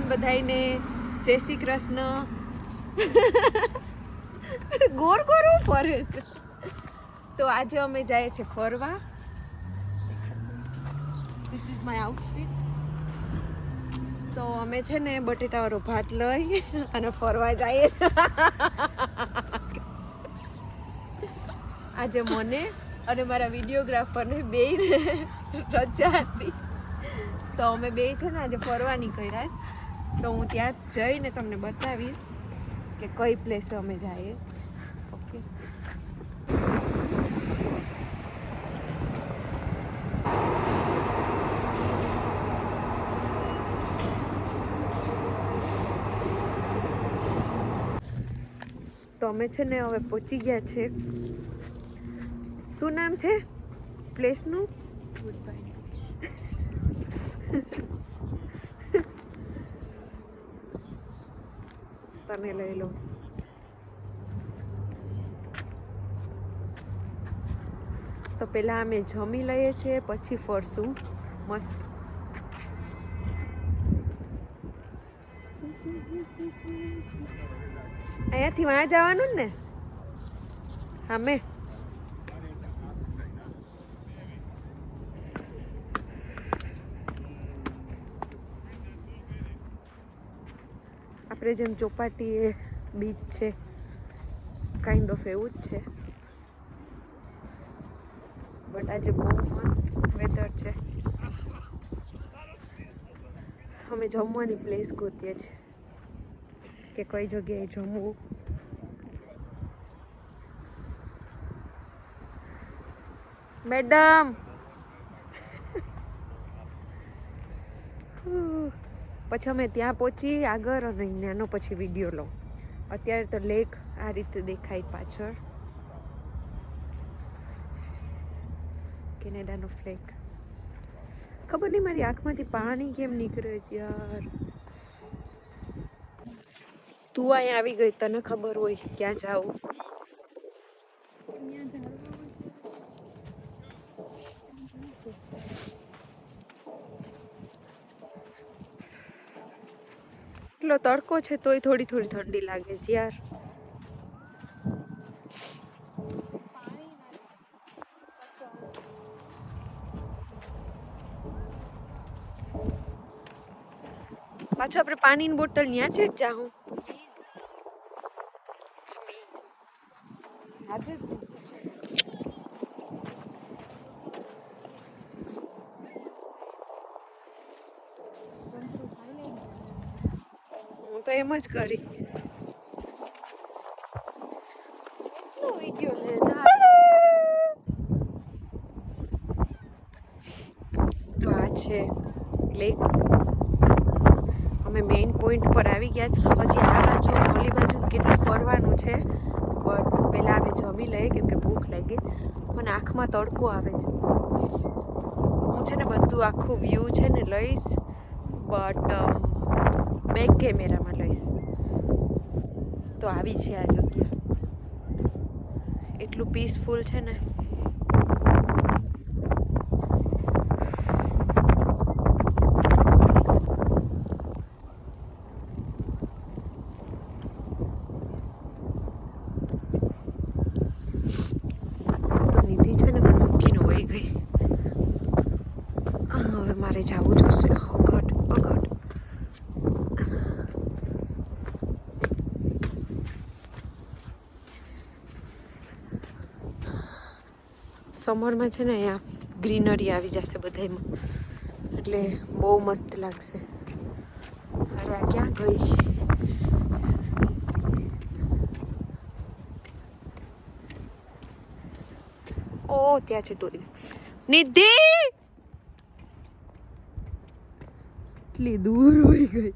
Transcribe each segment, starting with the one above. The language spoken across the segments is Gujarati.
કૃષ્ણ બધાઈને, જય શ્રી કૃષ્ણ. ગોર ગોર ફરે. તો આજે અમે જાય છે ફરવા. This is my outfit. તો અમે છે ને બટેટાવાળો ભાત લઈ અને ફરવા જઈએ છીએ. આજે મને અને મારા વિડીયોગ્રાફરને બેયને રજા હતી, તો અમે બે છે ને આજે ફરવા નીકળ્યા. તો હું ત્યાં જઈને તમને બતાવીશ કે કઈ પ્લેસે અમે જઈએ. ઓકે, તો અમે છે ને હવે પહોંચી ગયા છે. શું નામ છે પ્લેસનું? તમે લઈ લો. તો પહેલાં અમે જમી લઈએ છીએ, પછી ફરશું મસ્ત. અહીંયાથી વાં જવાનું ને અમે. આપણે જેમ ચોપાટી એ બીચ છે, કાઇન્ડ ઓફ એવું જ છે. બટ આજે બહુ મસ્ત વેધર છે. અમે જમવાની પ્લેસ ગોતીએ છીએ કે કઈ જગ્યાએ જમવું. મેડમ પછી અમે ત્યાં પહોંચી આગળ અને ત્યાંનો પછી વિડીયો લો. અત્યારે તો લેક આ રીતે દેખાય પાછળ, કેનેડાનો ફ્લેગ. ખબર નહીં મારી આંખમાંથી પાણી કેમ નીકળે છે યાર. તું અહીંયા આવી ગઈ, તને ખબર હોય ક્યાં જાવું. એટલો તડકો છે તોય થોડી થોડી ઠંડી લાગે છે યાર. પાછો આપણે પાણીની બોટલ ત્યાં છે જ જાઉં. હું તો એમ જ કરી. તો આ છે લેક. અમે મેઇન પોઈન્ટ પર આવી ગયા. હજી આ બાજુ ઓલી બાજુ કેટલું ફરવાનું છે, બટ પહેલાં અમે જમી લઈએ કેમ કે ભૂખ લાગી. મને આંખમાં તડકો આવે છે. હું છે ને બધું આખું વ્યૂ છે ને લઈશ, બટ બેક કેમેરામાં લઈશ. તો આવી છે આ જગ્યા, એટલું પીસફુલ છે ને. તો નિધિ છે ને મને મૂકીને વહી ગઈ. હવે મારે જવું જોશે. અગટ અગટ. સમરમાં છે ને અહીંયા ગ્રીનરી આવી જશે બધામાં, એટલે બહુ મસ્ત લાગશે. અરે આ ક્યાં ગઈ? ઓ ત્યાં છે તોડી. નિધિ એટલી દૂર હોઈ ગઈ.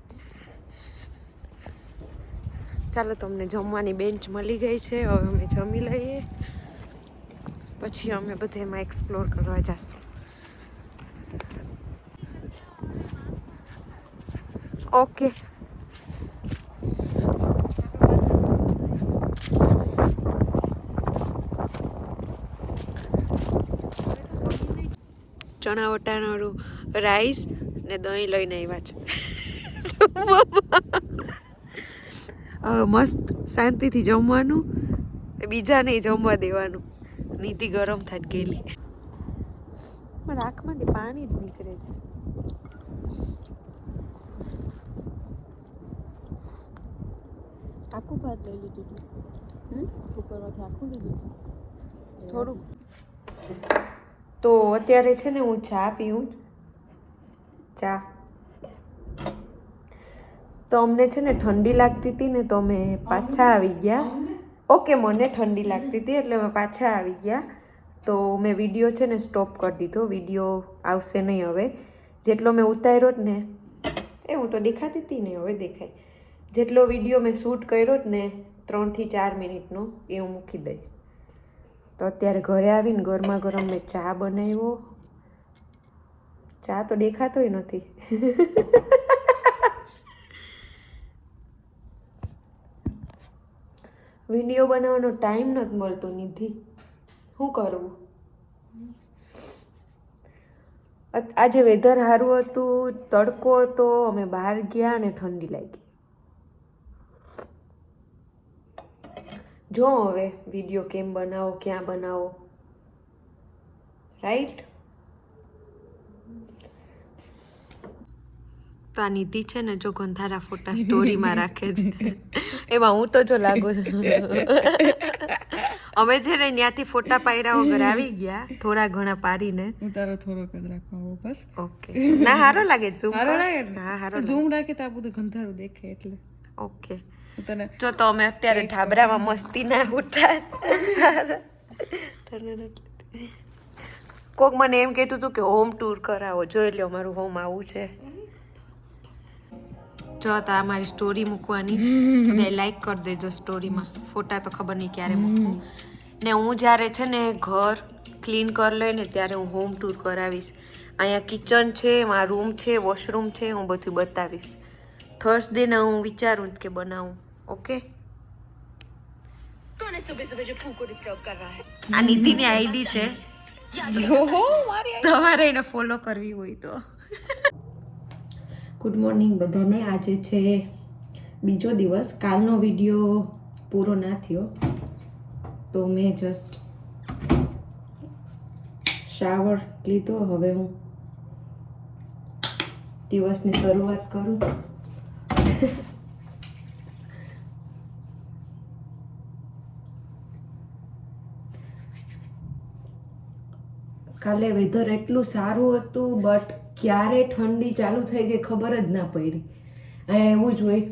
ચાલો, તમને જમવાની બેન્ચ મળી ગઈ છે. હવે અમે જમી લઈએ, પછી અમે બધે એમાં એક્સપ્લોર કરવા જઈશું. ઓકે. ચણા વટાણાનું રાઈસ ને દહીં લઈને આવ્યા છે. હવે મસ્ત શાંતિથી જમવાનું, બીજાને જમવા દેવાનું. નીતિ ગરમ થાય ગયેલી, આંખમાંથી પાણી જ નીકળે છે. આખું ભાત લઈ લીધું હતું, ઉપરમાંથી આખું લીધું થોડું. તો અત્યારે છે ને હું ચા પીવું, ચા. તો અમને છે ને ઠંડી લાગતી હતી ને, તો અમે પાછા આવી ગયા. ઓકે, મને ઠંડી લાગતી હતી એટલે અમે પાછા આવી ગયા. તો મેં વિડીયો છે ને સ્ટોપ કરી દીધો. વિડીયો આવશે નહીં હવે. જેટલો મેં ઉતાર્યો જ ને એ હું તો દેખાતી હતી ને, હવે દેખાય. જેટલો વિડીયો મેં શૂટ કર્યો જ ને 3 થી 4 મિનિટનો, એ હું મૂકી દઈશ. તો અત્યારે ઘરે આવીને ગરમા ગરમ મેં ચા બનાવ્યો. ચા તો દેખાતોય નથી. વિડીયો બનાવવાનો ટાઈમ નથી મળતો નિધિ, શું કરવું? આજે વેધર સારું હતું, તડકો હતો, અમે બહાર ગયા અને ઠંડી લાગી. જો હવે વિડીયો કેમ બનાવો, ક્યાં બનાવો, રાઈટ? તો આ નિધિ છે ને જો ગંધારા ફોટા સ્ટોરીમાં રાખે છે. એમાં હું તો જો લાગુ છું. અમે છે ને ત્યાંથી ફોટા પાડ્યા વગર આવી ગયા, થોડા ઘણા પાડીને. ઉતારો થોડોક જ રાખવાનો બસ. ઓકે, ના હારો લાગે ઝૂમ. હારો લાગે ને? હા હારો. ઝૂમ રાખે તો આ બધું ગંધારું દેખે એટલે. ઓકે. તને જો તો અમે અત્યારે ઢાબરામાં મસ્તી ના ઉઠતા. કોક મને એમ કહેતું હતું કે હોમ ટૂર કરાવો, જોઈ લો મારું હોમ આવું છે. જો તો આ મારી સ્ટોરી મૂકવાની, બધા લાઈક કરી દેજો સ્ટોરીમાં. ફોટા તો ખબર નહીં ક્યારે મૂકવું. ને હું જ્યારે છે ને ઘર ક્લીન કરી લઈને ત્યારે હું હોમ ટૂર કરાવીશ. અહીંયા કિચન છે, મારા રૂમ છે, વોશરૂમ છે, હું બધું બતાવીશ. થર્સડેના હું વિચારું કે બનાવું. ઓકે? આ નિધિની આઈડી છે, તમારે એને ફોલો કરવી હોય તો. ગુડ મોર્નિંગ બધાને. આજે છે બીજો દિવસ. કાલનો વિડીયો પૂરો ના થયો તો મેં જસ્ટ શાવર લીધો. હવે હું દિવસની શરૂઆત કરું. કાલે વેધર એટલું સારું હતું, બટ ક્યારે ઠંડી ચાલુ થઈ ગઈ ખબર જ ના પડી. અહીંયા એવું જ હોય,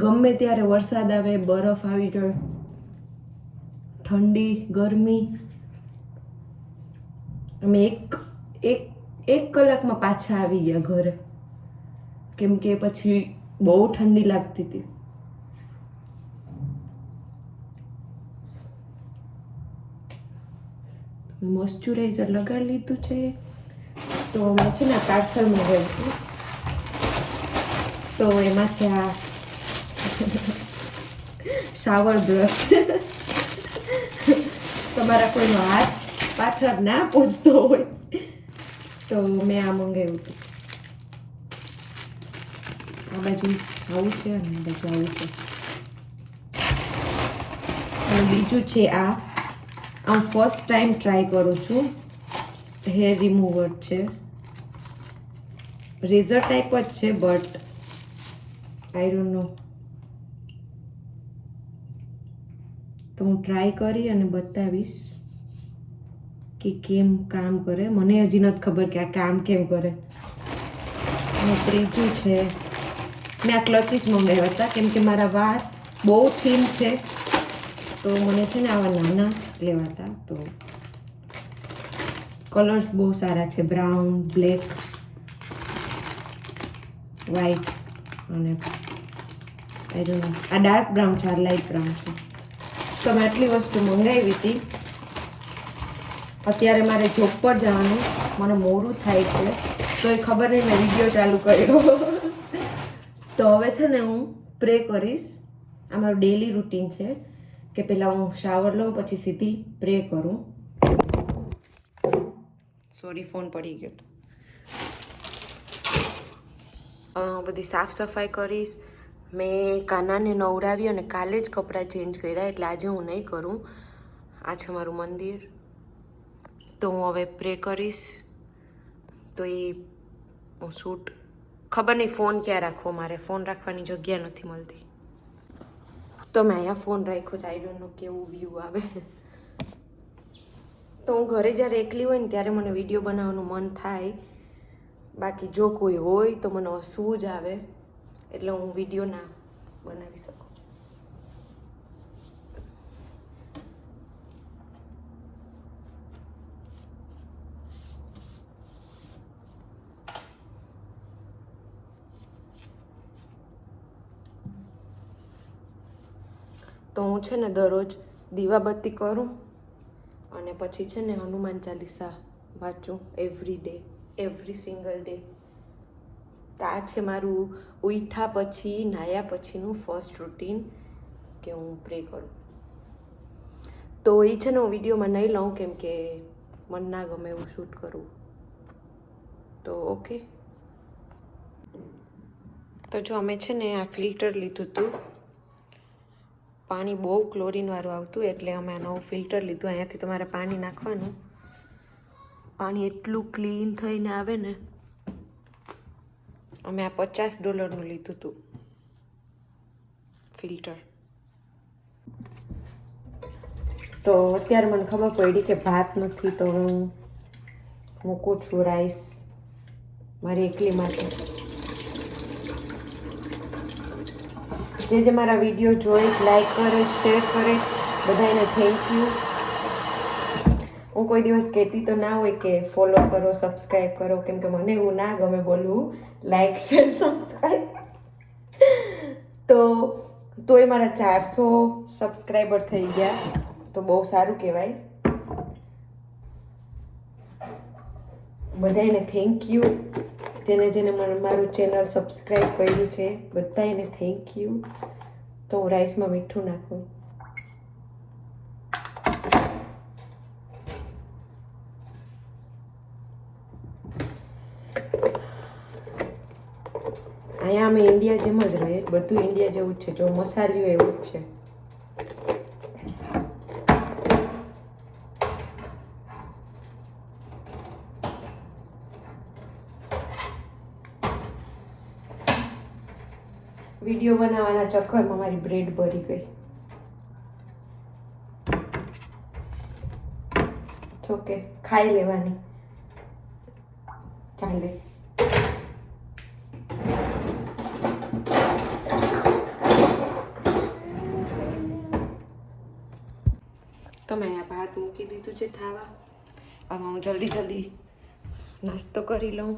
ગમે ત્યારે વરસાદ આવે, બરફ આવી જાય, ઠંડી, ગરમી. અમે એક કલાકમાં પાછા આવી ગયા ઘરે, કેમ કે પછી બહુ ઠંડી લાગતી હતી. મોઇશ્ચરાઇઝર લગાવી લીધું છે. તો મેં છે ને પાર્સલ મંગાવ્યું હતું, તો એમાં છે આ શાવર બ્રશ. તમારા કોઈનો હાથ પાછળ ના પહોંચતો હોય તો મેં આ મંગાવ્યું હતું. આ બાજુ આવું છે અને આ બાજુ આવું છે. અને બીજું છે આ હું ફર્સ્ટ ટાઈમ ટ્રાય કરું છું. હેર રિમૂવર છે, રેઝર ટાઈપ જ છે, બટ આઈ ડોન્ટ નો. તો હું ટ્રાય કરી અને બતાવીશ કે કેમ કામ કરે. મને હજી નથી ખબર કે આ કામ કેમ કરે. અને ત્રીજું છે, મેં આ ક્લચીસ મંગાવ્યા હતા કેમ કે મારા વાળ બહુ થીન છે, તો મને છે ને આવા નાના લેવા હતા. તો કલર્સ બહુ સારા છે, બ્રાઉન, બ્લેક, વ્હાઈટ અને આઈ ડોન્ટ નો, આ ડાર્ક બ્રાઉન છે, આ લાઇટ બ્રાઉન છે. તો મેં આટલી વસ્તુ મંગાવી હતી. અત્યારે મારે જોબ પર જવાનું, મને મોડું થાય છે, તો એ ખબર નહીં મેં વિડીયો ચાલુ કર્યો. તો હવે છે ને હું પ્રે કરીશ. આ મારું ડેલી રૂટીન છે કે પહેલાં હું શાવર લઉં, પછી સીધી પ્રે કરું. સોરી, ફોન પડી ગયો. બધી સાફ સફાઈ કરીશ. મેં કાનાને નવરાવી અને કાલે જ કપડાં ચેન્જ કર્યા, એટલે આજે હું નહીં કરું. આ છે મારું મંદિર. તો હું હવે પ્રે કરીશ. તો એ હું શૂટ ખબર નહીં ફોન ક્યાં રાખવો, મારે ફોન રાખવાની જગ્યા નથી મળતી. તો મેં અહીંયા ફોન રાખ્યો છે. આઈ ડોન્ટ નો કેવું વ્યૂ આવે. તો હું ઘરે જ્યારે એકલી હોય ને ત્યારે મને વિડીયો બનાવવાનું મન થાય. બાકી જો કોઈ હોય તો મને હસવું જ આવે, એટલે હું વિડીયો ના બનાવી શકું. તો હું છે ને દરરોજ દીવાબત્તી કરું અને પછી છે ને હનુમાન ચાલીસા વાંચું એવરી સિંગલ ડે. તો આ છે મારું ઉઠ્યા પછી નાહ્યા પછીનું ફર્સ્ટ રૂટીન કે હું પ્રે કરું. તો એ છે ને હું વિડીયોમાં નહીં લઉં, કેમ કે મન ના ગમે એવું શૂટ કરું. તો ઓકે. તો જો અમે છે ને આ ફિલ્ટર લીધું હતું. પાણી બહુ ક્લોરીનવાળું આવતું, એટલે અમે આ નવું ફિલ્ટર લીધું. અહીંયાથી તમારે પાણી નાખવાનું. પાણી એટલું ક્લીન થઈને આવે ને. અમે આ $50 લીધું હતું ફિલ્ટર. તો અત્યારે મને ખબર પડી કે ભાત નથી, તો હવે હું મૂકું છું રાઈસ મારી એકલી માટે. જે મારા વિડીયો જોઈ, લાઈક કરે, શેર કરે, બધાને થેન્ક યુ. હું કોઈ દિવસ કહેતી તો ના હોય કે ફોલો કરો, સબસ્ક્રાઈબ કરો, કેમ કે મને એવું ના ગમે બોલવું લાઈક, શેર, સબસ્ક્રાઈબ. તોય મારા 400 સબસ્ક્રાઈબર થઈ ગયા, તો બહુ સારું કહેવાય. બધાને થેન્ક યુ. જેને મને મારું ચેનલ સબસ્ક્રાઈબ કર્યું છે, બધાને થેન્ક યુ. તો હું રાઈસમાં મીઠું નાખું. અહીંયા અમે ઇન્ડિયા જેમ જ રહીએ, બધું ઇન્ડિયા જેવું જ છે. જો મસાલિયું એવું જ છે. વિડીયો બનાવવાના ચક્કરમાં મારી બ્રેડ ભરી ગઈ. ઓકે, ખાઈ લેવાની ચાલે. તો મેં આ ભાત મૂકી દીધું છે થાવા. હવે હું જલ્દી નાસ્તો કરી લઉં.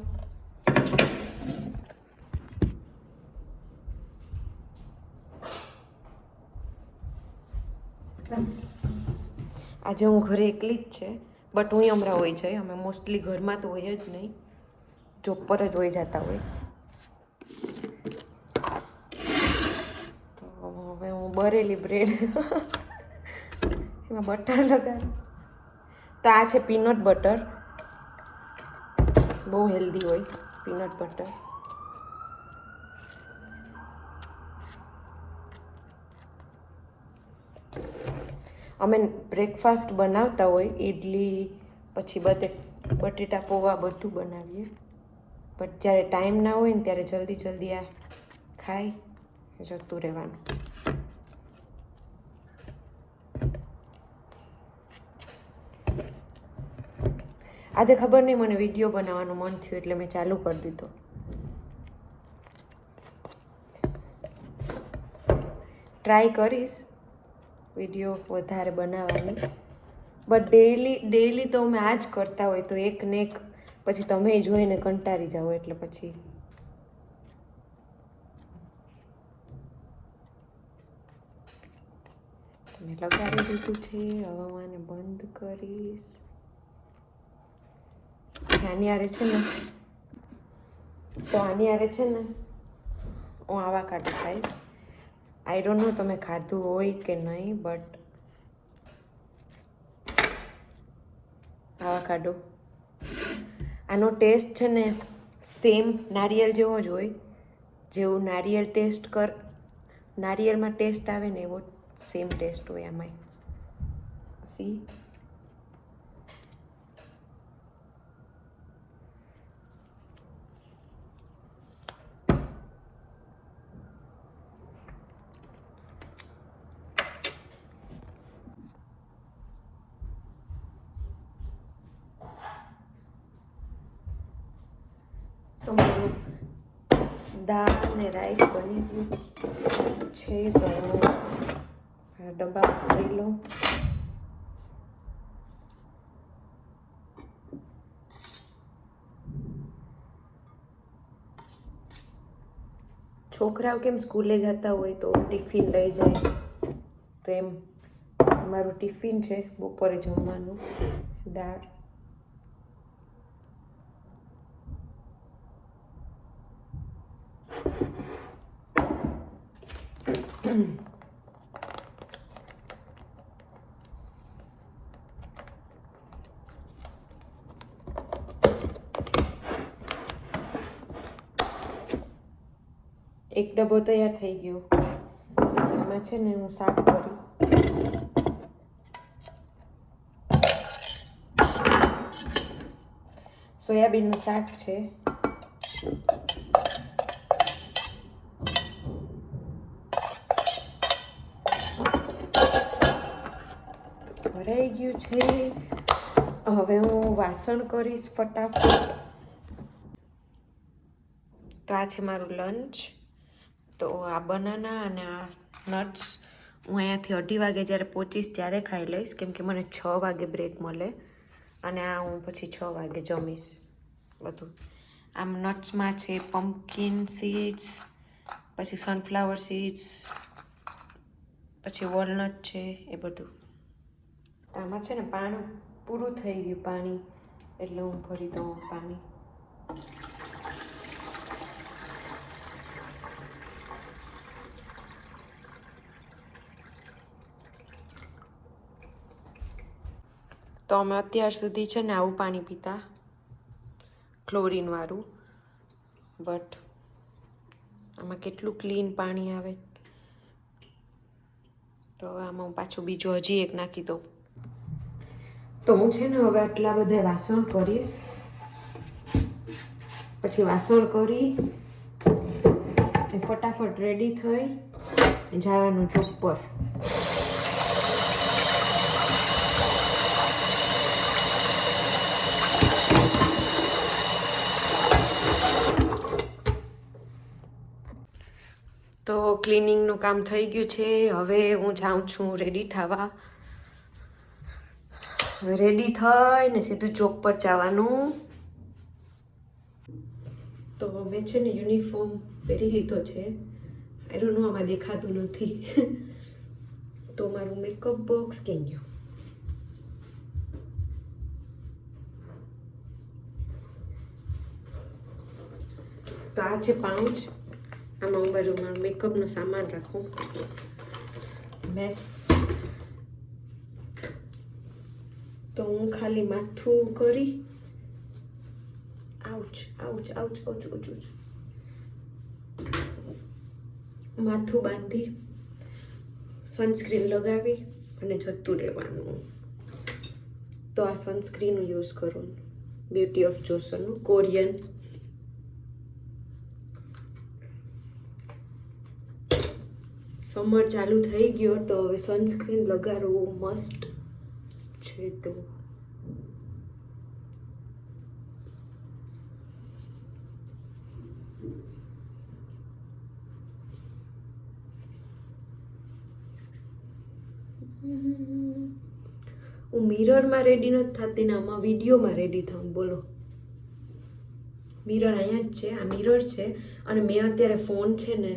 આજે હું ઘરે એકલી જ છે, બટ હું હમણાં હોય જાય. અમે મોસ્ટલી ઘરમાં તો હોય જ નહીં, જોબ પર જ હોઈ જતા હોય. તો હવે હું બરેલી બ્રેડ એમાં બટર લગાડું. તો આ છે પીનટ બટર, બહુ હેલ્ધી હોય પીનટ બટર. અમે બ્રેકફાસ્ટ બનાવતા હોય, ઇડલી, પછી બટેટા પૌવા બધું બનાવીએ. બટ જ્યારે ટાઈમ ના હોય ને ત્યારે જલ્દી આ ખાઈ જતું રહેવાનું. આજે ખબર નહીં મને વિડીયો બનાવવાનું મન થયું, એટલે મેં ચાલુ કરી દીધો. ટ્રાય કરીશ વિડીયો વધારે બનાવવાની, બટ ડેઈલી તો અમે આ જ કરતા હોય, તો એક ને એક પછી તમે જોઈને કંટાળી જાઓ, એટલે પછી મેં લગાવી દીધું છે. હવે હું આને બંધ કરીશ. આની હારે છે ને હું આવા કાઢી ખાઈશ. આઈ ડોન્ટ નો તમે ખાધું હોય કે નહીં, બટ આવા કાઢો. આનો ટેસ્ટ છે ને સેમ નારિયેળ જેવો જ હોય, જેવું નારિયેળમાં ટેસ્ટ આવે ને એવો સેમ ટેસ્ટ હોય આમાંય. સી તો મારું દાળ ને રાઈસ બની ગયું છે. તો આ ડબ્બા લઈ લઉં. છોકરાઓ કેમ સ્કૂલે જતા હોય તો ટિફિન લઈ જાય, તો એમ મારું ટિફિન છે બપોરે જમવાનું દાળ. એક ડબ્બો તૈયાર થઈ ગયો. એમાં છે ને હું શાક કરીશ. સોયાબીનનું શાક છે. ભરાઈ ગયું છે. હવે હું વાસણ કરીશ ફટાફટ. તો આ છે મારું લંચ. તો આ બનાના અને આ નટ્સ હું અહીંયાથી 2:30 વાગે જ્યારે પહોંચીશ ત્યારે ખાઈ લઈશ, કેમ કે મને 6 વાગે બ્રેક મળે અને આ હું પછી 6 વાગે જમીશ બધું. આમ નટ્સમાં છે પમ્પકિન સીડ્સ, પછી સનફ્લાવર સીડ્સ, પછી વોલનટ છે એ બધું. આમાં છે ને પાણી પૂરું થઈ ગયું પાણી, એટલે હું ભરી દઉં પાણી. તો અમે અત્યાર સુધી છે ને આવું પાણી પીતા, ક્લોરીનવાળું, બટ આમાં કેટલું ક્લીન પાણી આવે. તો આમાં હું પાછું બીજું હજી એક નાખી દઉં. તો હું છે ને હવે આટલા બધા વાસણ કરીશ, પછી વાસણ કરી ફટાફટ રેડી થઈ જવાનું જોબ પર. તો ક્લિનિંગનું કામ થઈ ગયું છે. હવે હું જાઉં છું રેડી થવા. હવે રેડી થઈને સીધું જોબ પર જવાનું. તો મેં છે ને યુનિફોર્મ પહેરી લીધો છે. આઈ ડોન્ટ નો આમાં દેખાતું નથી. તો મારું મેકઅપ બોક્સ ક્યાં ગયું? તો આ છે પાઉચ. આમાં હું બધું મારું મેકઅપનો સામાન રાખું. મેસ. તો હું ખાલી માથું કરી માથું બાંધી સનસ્ક્રીન લગાવી અને જતું રહેવાનું. તો આ સનસ્ક્રીન યુઝ કરું, બ્યુટી ઓફ જોશનનું કોરિયન. સમર ચાલુ થઈ ગયો તો હવે સનસ્ક્રીન લગાડવું મસ્ટ છે. તો હું મિરરમાં રેડી નથી થતી ને આમાં વિડીયોમાં રેડી થાઉં. બોલો, મિરર અહીંયા જ છે, આ મિરર છે. અને મેં અત્યારે ફોન છે ને,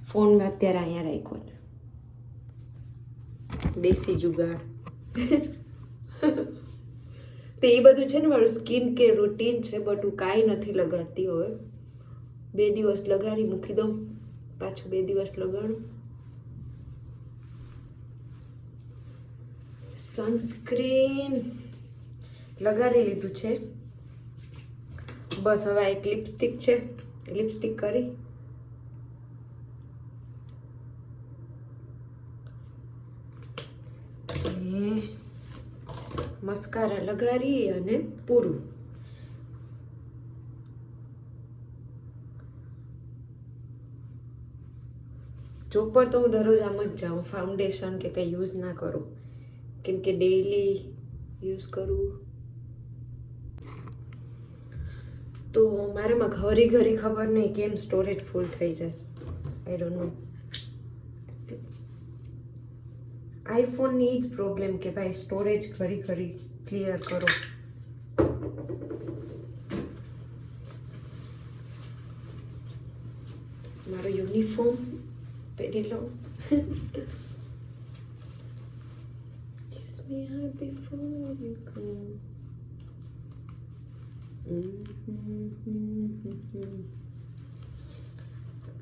ફોન મેં અત્યારે અહીંયા રાખ્યો છે. દેશી જુગાડ. તો એ બધું છે ને મારું સ્કિન કેર રૂટીન છે, બટ હું કાંઈ નથી લગાડતી. હવે 2 દિવસ લગાડી મૂકી દઉં, પાછું 2 દિવસ લગાડું. સનસ્ક્રીન લગાડી લીધું છે. બસ હવે આ એક લિપસ્ટિક છે, લિપસ્ટિક કરી અને મસ્કારા લગાડી અને પૂરું. ચોપર તો હું દરરોજ આમ જ જાઉં, ફાઉન્ડેશન કે કંઈ યુઝ ના કરું, કેમ કે ડેઈલી યુઝ કરું તો મારામાં ઘરી ઘરી ખબર નહીં કેમ સ્ટોરેજ ફૂલ થઈ જાય. I don't know. આઈફોનની જ પ્રોબ્લેમ કે ભાઈ સ્ટોરેજ ઘરી ઘરી ક્લિયર કરો. મારો યુનિફોર્મ પહેરી લો. Kiss me hard before you go.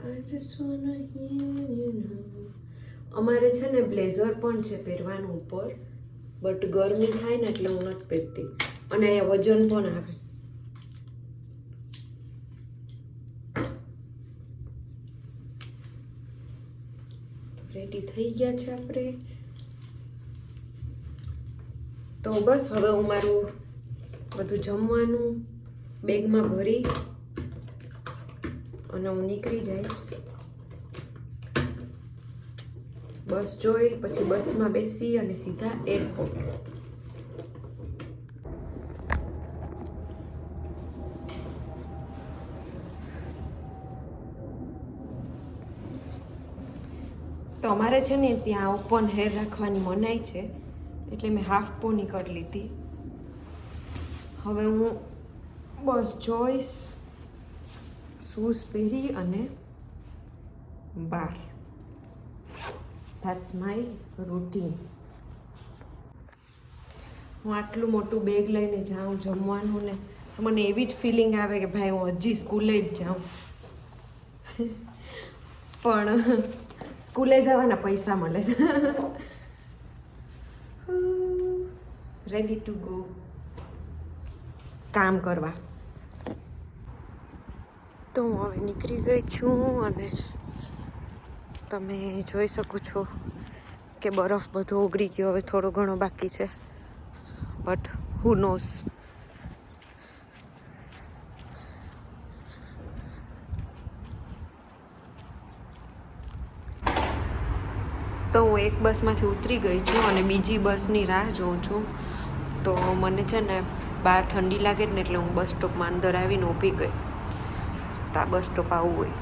I just wanna hear you know. અમારે છે ને બ્લેઝર પણ છે પહેરવાનું ઉપર, બટ ગરમી થાય ને એટલે હું નથી પહેરતી, અને અહીંયા વજન પણ આવે. રેડી થઈ ગયા છે આપણે. તો બસ હવે હું મારું બધું જમવાનું બેગમાં ભરી અને હું નીકળી જઈશ. બસ જોઈ પછી બસમાં બેસી અને સીધા એરપોર્ટ. તો અમારે છે ને ત્યાં ઓપન હેર રાખવાની મનાઈ છે, એટલે મેં હાફ પોની કરી લીધી. હવે હું બસ જોઈશ, શૂઝ પહેરી અને બહાર. That's my routine. હું આટલું મોટું બેગ લઈને જાઉં જમવાનું ને, તો મને એવી જ ફિલિંગ આવે કે ભાઈ હું હજી સ્કૂલે જ જાઉં. પણ સ્કૂલે જવાના પૈસા મળે. રેડી ટુ ગો કામ કરવા. તો હું હવે નીકળી ગઈ છું અને તમે જોઈ શકો છો કે બરફ બધો ઓગળી ગયો. હવે થોડો ઘણો બાકી છે, બટ હુ નોઝ. તો હું એક બસમાંથી ઉતરી ગઈ છું અને બીજી બસની રાહ જોઉં છું. તો મને છે ને બહાર ઠંડી લાગે ને એટલે હું બસ સ્ટોપમાં અંદર આવીને ઊભી ગઈ. તો આ બસ સ્ટોપ આવું હોય.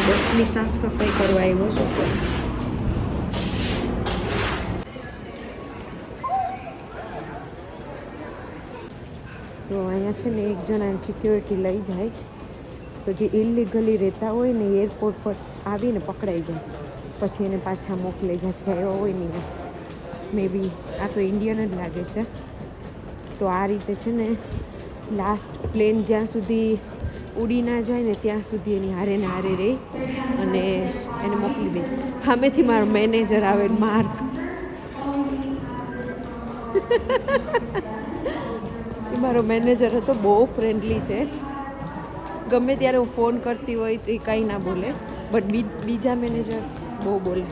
બસની સાફ સફાઈ કરવા આવ્યો છું. તો અહીંયા છે ને એક જણા સિક્યોરિટી લઈ જાય, તો જે ઇલીગલી રહેતા હોય ને એરપોર્ટ પર આવીને પકડાઈ જાય, પછી એને પાછા મોકલે જ્યાંથી આવ્યો હોય ને. મે બી આ તો ઇન્ડિયન જ લાગે છે. તો આ રીતે છે ને લાસ્ટ પ્લેન જ્યાં સુધી ઉડી ના જાય ને ત્યાં સુધી એની હારે ને હારે રહી અને એને મોકલી દે. સામેથી મારો મેનેજર આવે, માર્ક. એ મારો મેનેજર હતો, બહુ ફ્રેન્ડલી છે. ગમે ત્યારે હું ફોન કરતી હોય તો એ કંઈ ના બોલે, બટ બીજા મેનેજર બહુ બોલે.